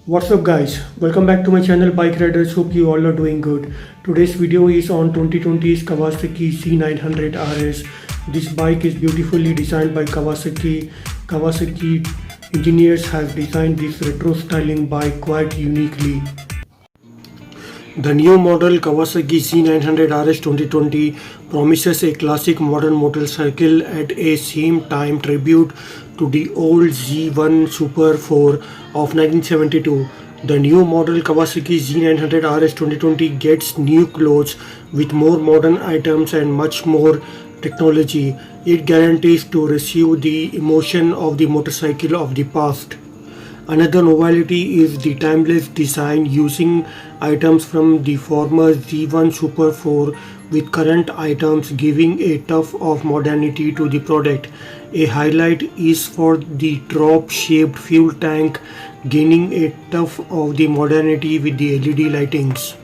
What's up guys, welcome back to my channel Bike Riders. Hope you all are doing good. Today's video is on 2020's Kawasaki Z900 RS. This bike is beautifully designed by Kawasaki. Kawasaki engineers have designed this retro styling bike quite uniquely. The new model Kawasaki Z900 RS 2020 promises a classic modern motorcycle at a same time tribute to the old Z1 Super 4 of 1972. The new model Kawasaki Z900 RS 2020 gets new clothes with more modern items and much more technology. It guarantees to receive the emotion of the motorcycle of the past. Another novelty is the timeless design using items from the former Z1 Super 4 with current items, giving a touch of modernity to the product. A highlight is for the drop-shaped fuel tank, gaining a touch of the modernity with the LED lightings.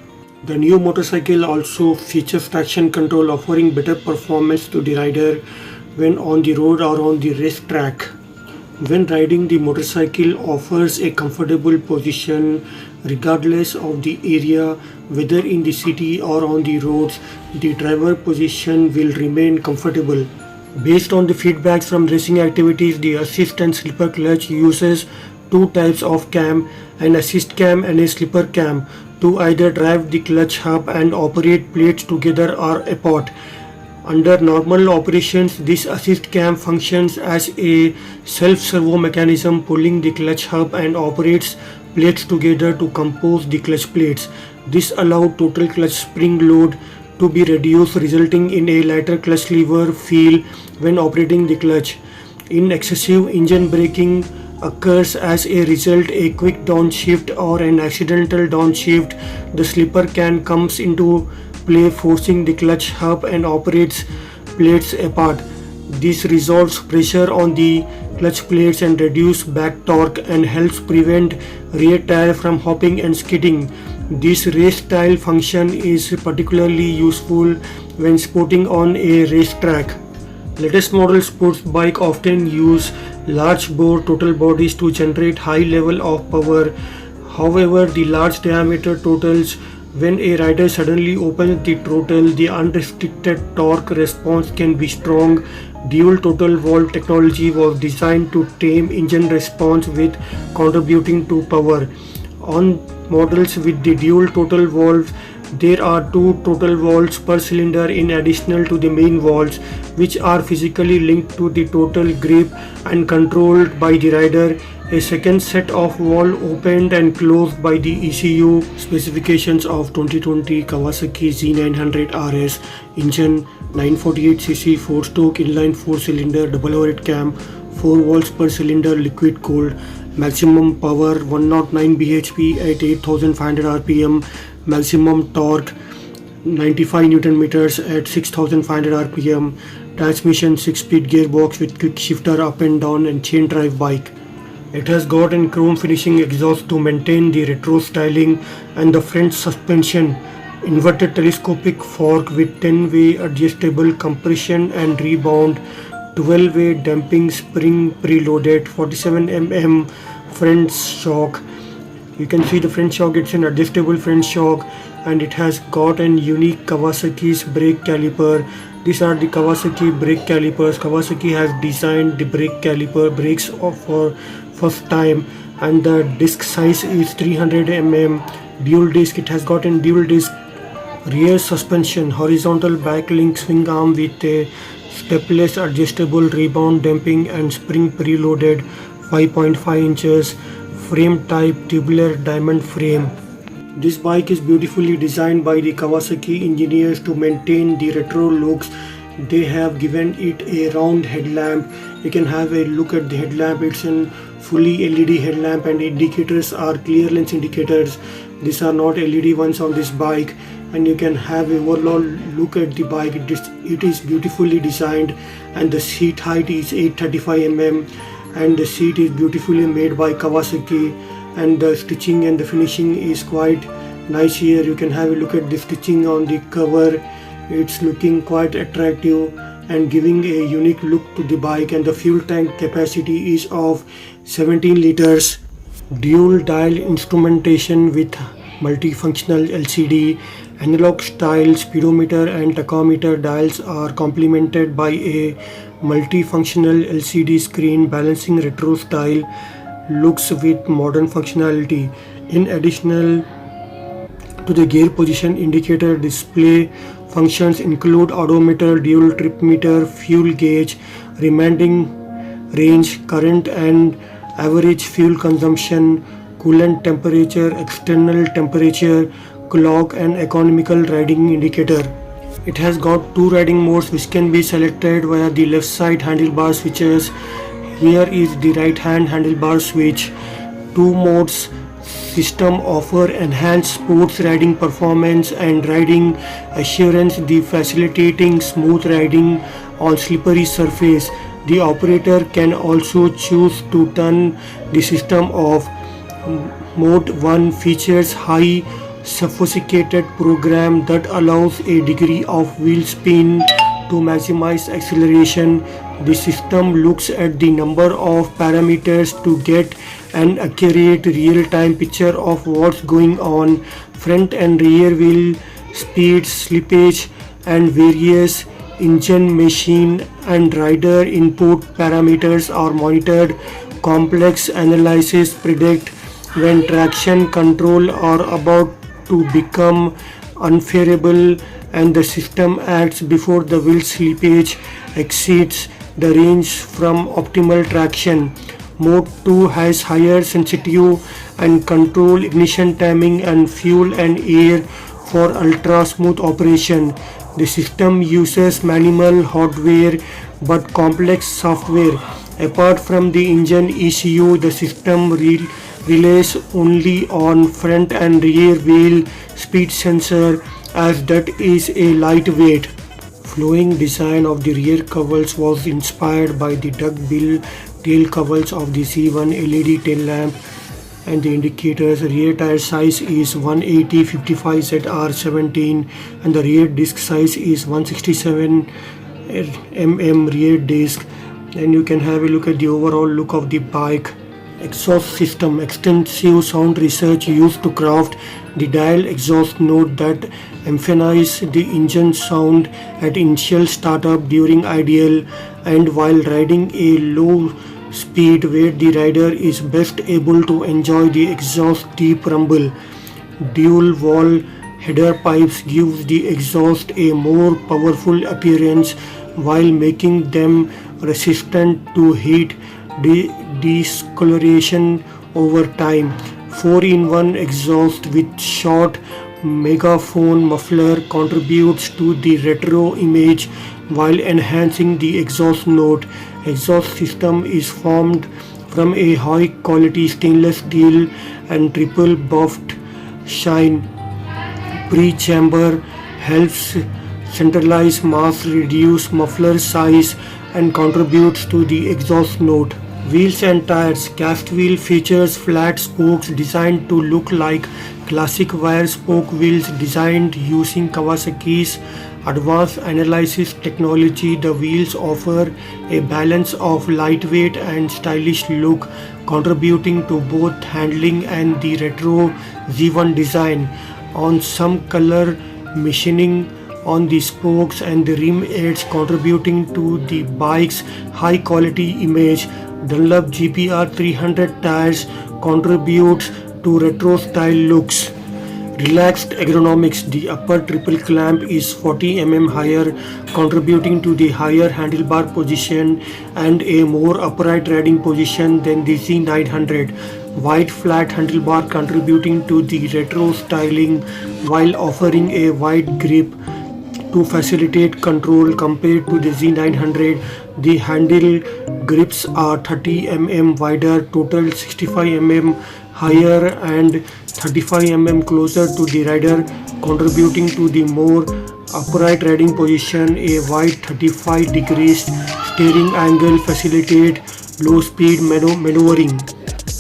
The new motorcycle also features traction control, offering better performance to the rider when on the road or on the racetrack. When riding, the motorcycle offers a comfortable position regardless of the area, whether in the city or on the roads. The driver position will remain comfortable. Based on the feedbacks from racing activities, the assist and slipper clutch uses two types of cam, an assist cam and a slipper cam, to either drive the clutch hub and operate plates together or apart. Under normal operations, this assist cam functions as a self-servo mechanism, pulling the clutch hub and operates plates together to compose the clutch plates. This allows total clutch spring load to be reduced, resulting in a lighter clutch lever feel when operating the clutch. In excessive engine braking occurs as a result, a quick downshift or an accidental downshift, the slipper can comes into play, forcing the clutch hub and operates plates apart. This resolves pressure on the clutch plates and reduces back torque and helps prevent rear tire from hopping and skidding. This race style function is particularly useful when sporting on a racetrack. Latest model sports bike often use large bore total bodies to generate high level of power. However, the large diameter totals, when a rider suddenly opens the throttle, the unrestricted torque response can be strong. Dual total valve technology was designed to tame engine response with contributing to power. On models with the dual total valves, there are two total valves per cylinder in addition to the main valves, which are physically linked to the total grip and controlled by the rider. A second set of valves opened and closed by the ECU. Specifications of 2020 Kawasaki Z900 RS engine: 948cc 4-stroke inline 4-cylinder double overhead cam, 4 volts per cylinder liquid cooled, maximum power 109 bhp at 8500 rpm, maximum torque 95 newton meters at 6500 rpm, transmission 6-speed gearbox with quick shifter up and down and chain drive bike. It has got a chrome finishing exhaust to maintain the retro styling, and the front suspension inverted telescopic fork with 10-way adjustable compression and rebound, 12-way damping spring preloaded, 47 mm front shock. You can see the front shock, it's an adjustable front shock, and it has got an unique Kawasaki's brake caliper. These are the Kawasaki brake calipers. Kawasaki has designed the brakes for first time, and the disc size is 300 mm dual disc. It has got a dual disc rear suspension, horizontal backlink swing arm with a stepless adjustable rebound damping and spring preloaded, 5.5 inches frame type tubular diamond frame. This bike is beautifully designed by the Kawasaki engineers to maintain the retro looks. They have given it a round headlamp. You can have a look at the headlamp. It's a fully LED headlamp, and indicators are clear lens indicators. These are not LED ones on this bike, and you can have a overall look at the bike. It is beautifully designed, and the seat height is 835 mm, and the seat is beautifully made by Kawasaki, and the stitching and the finishing is quite nice here. You can have a look at the stitching on the cover. It's looking quite attractive and giving a unique look to the bike, and the fuel tank capacity is of 17 liters. dual dial instrumentation with multifunctional LCD, analog style speedometer and tachometer dials are complemented by a multifunctional LCD screen balancing retro style looks with modern functionality. In addition to the gear position indicator, display functions include odometer, dual trip meter, fuel gauge, remaining range, current and average fuel consumption, coolant temperature, external temperature, clock and economical riding indicator. It has got two riding modes which can be selected via the left side handlebar switches. Here is the right hand handlebar switch. Two modes system offer enhanced sports riding performance and riding assurance, the facilitating smooth riding on slippery surface. The operator can also choose to turn the system off. Mode 1 features high sophisticated program that allows a degree of wheel spin to maximize acceleration. The system looks at the number of parameters to get an accurate real-time picture of what's going on. Front and rear wheel speed, slippage and various engine, machine and rider input parameters are monitored. Complex analysis predict when traction control are about to become unfavorable and the system acts before the wheel slippage exceeds the range from optimal traction. Mode 2 has higher sensitive and control ignition timing and fuel and air for ultra smooth operation. The system uses minimal hardware but complex software. Apart from the engine ECU, the system relies only on front and rear wheel speed sensor as that is a lightweight. Flowing design of the rear covers was inspired by the duckbill tail covers of the C1 LED tail lamp and the indicators. Rear tire size is 180/55 ZR17 and the rear disc size is 167 mm rear disc. And you can have a look at the overall look of the bike. Exhaust system. Extensive sound research used to craft the dial exhaust note that emphasize the engine sound at initial startup, during ideal and while riding a low speed where the rider is best able to enjoy the exhaust deep rumble. Dual wall header pipes gives the exhaust a more powerful appearance while making them resistant to heat discoloration over time. 4-in-1 exhaust with short megaphone muffler contributes to the retro image while enhancing the exhaust note. Exhaust system is formed from a high quality stainless steel and triple buffed shine. Pre-chamber helps centralize mass, reduce muffler size and contributes to the exhaust note. Wheels and tires. Cast wheel features flat spokes designed to look like classic wire spoke wheels designed using Kawasaki's advanced analysis technology. The wheels offer a balance of lightweight and stylish look, contributing to both handling and the retro Z1 design. On some color machining on the spokes and the rim aids contributing to the bike's high quality image. Dunlop GPR 300 tires contributes to retro style looks. Relaxed ergonomics. The upper triple clamp is 40 mm higher, contributing to the higher handlebar position and a more upright riding position than the Z900. Wide flat handlebar contributing to the retro styling while offering a wide grip to facilitate control compared to the Z900. The handle grips are 30 mm wider, total 65 mm higher and 35 mm closer to the rider, contributing to the more upright riding position. A wide 35 degrees steering angle facilitate low speed maneuvering.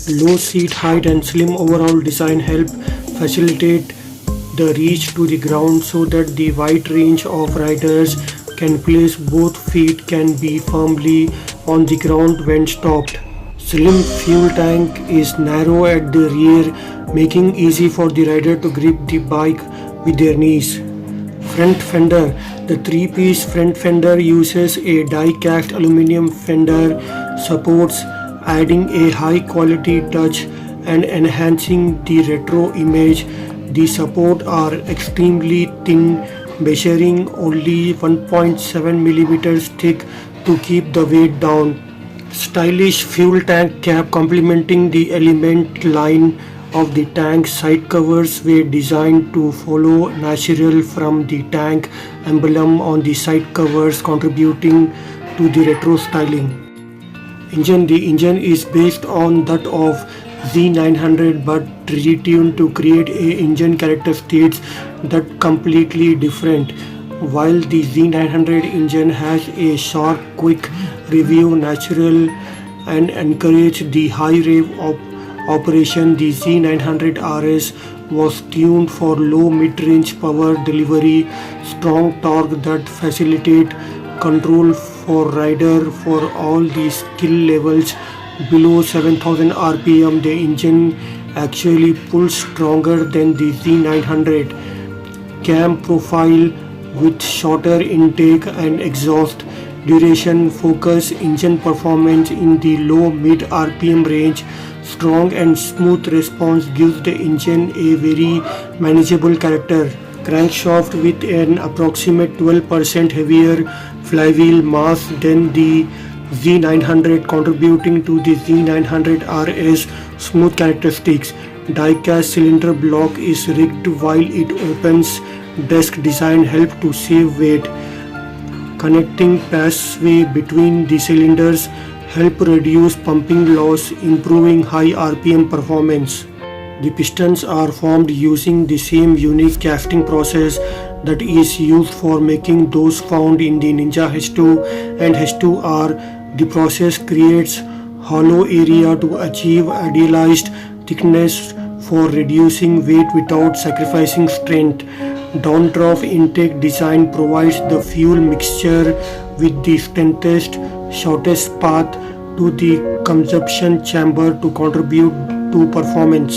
Low seat height and slim overall design help facilitate the reach to the ground so that the wide range of riders can place both feet can be firmly on the ground when stopped. Slim fuel tank is narrow at the rear, making easy for the rider to grip the bike with their knees. Front fender. The three-piece front fender uses a die-cast aluminum fender supports, adding a high-quality touch and enhancing the retro image. The supports are extremely thin, measuring only 1.7 millimeters thick to keep the weight down. Stylish fuel tank cap complementing the element line of the tank. Side covers were designed to follow natural from the tank emblem on the side covers, contributing to the retro styling. Engine. The engine is based on that of Z900 but retuned to create a engine characteristics that completely different. While the Z900 engine has a sharp, quick review, natural and encourage the high rev operation, the Z900 RS was tuned for low mid-range power delivery, strong torque that facilitate control for rider for all the skill levels below 7000 rpm. The engine actually pulls stronger than the Z900. Cam profile with shorter intake and exhaust duration focus engine performance in the low mid rpm range. Strong and smooth response gives the engine a very manageable character. Crankshaft with an approximate 12% heavier flywheel mass than the Z900, contributing to the Z900 RS smooth characteristics. Die-cast cylinder block is rigged while it opens. Desk design helps to save weight. Connecting passageway between the cylinders help reduce pumping loss, improving high RPM performance. The pistons are formed using the same unique casting process that is used for making those found in the Ninja H2 and H2R. The process creates hollow area to achieve idealized thickness for reducing weight without sacrificing strength. Downdraft intake design provides the fuel mixture with the steepest, shortest path to the combustion chamber to contribute to performance.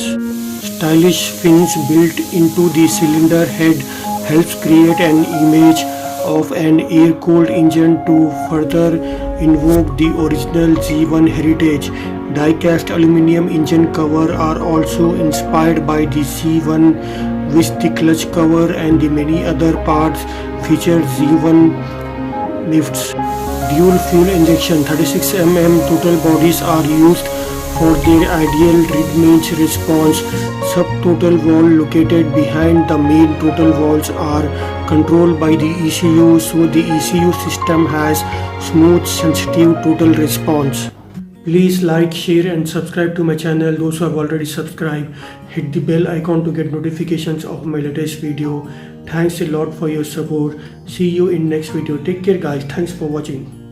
Stylish fins built into the cylinder head helps create an image of an air-cooled engine to further invoke the original Z1 heritage. Die-cast aluminum engine cover are also inspired by the Z1, with the clutch cover and the many other parts feature Z1 lifts. Dual fuel injection. 36 mm total bodies are used for their ideal mid-range response. Subtotal valve located behind the main total valves are controlled by the ECU, so the ECU system has smooth, sensitive total response. Please like, share and subscribe to my channel. Those who have already subscribed, hit the bell icon to get notifications of my latest video. Thanks a lot for your support. See you in next video. Take care guys. Thanks for watching.